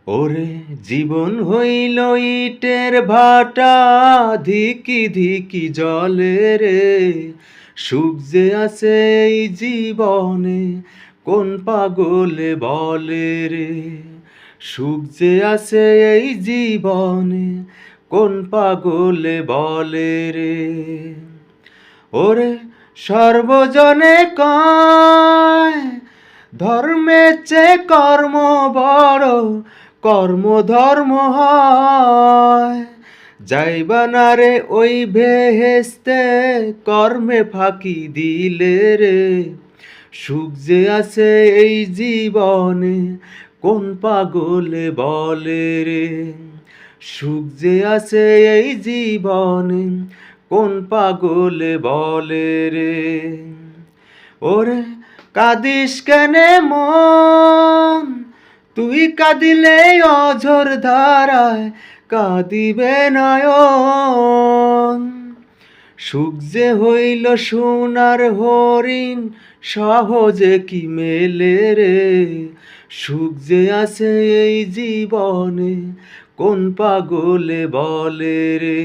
ওরে জীবন হইল ইটের ভাটা, ধিকি ধিকি জলে রে। সুখ যে আছে এই জীবনে, কোন পাগলে বলে রে। সুখ যে আছে এই জীবনে, কোন পাগলে বলে রে। ওরে সর্বজনে কয়, ধর্মের চেয়ে কর্ম বড়, কর্ম ধর্ম হয়। যাইবা না রে ওই বেহেস্তে, কর্মে ফাঁকি দিলে রে। সুখ যে আছে এই জীবনে, কোন পাগলে বলে রে। সুখ যে আছে এই জীবনে, কোন পাগলে বলে রে। ওরে কাঁদিস কেনে মন, তুই কাঁদিলে অঝোর ধারায় কাঁদিবে নয়ন। সুখ যে হইল সোনার হরিণ, সহজে কি মেলে রে। সুখ যে আছে এই জীবনে, কোন পাগলে বলে রে।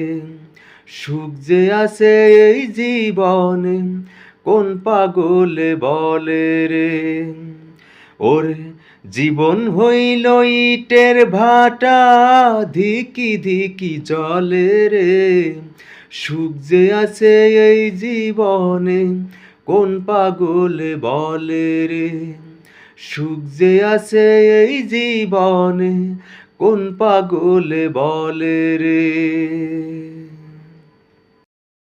সুখ যে আছে এই জীবনে, কোন পাগলে বলে রে। ওরে জীবন হইল ইটের ভাটা, ধিকি ধিকি জলে রে। সুখ যে আছে এই জীবনে, কোন পাগলে বলে রে। সুখ যে আছে এই জীবনে, কোন পাগলে বলে রে।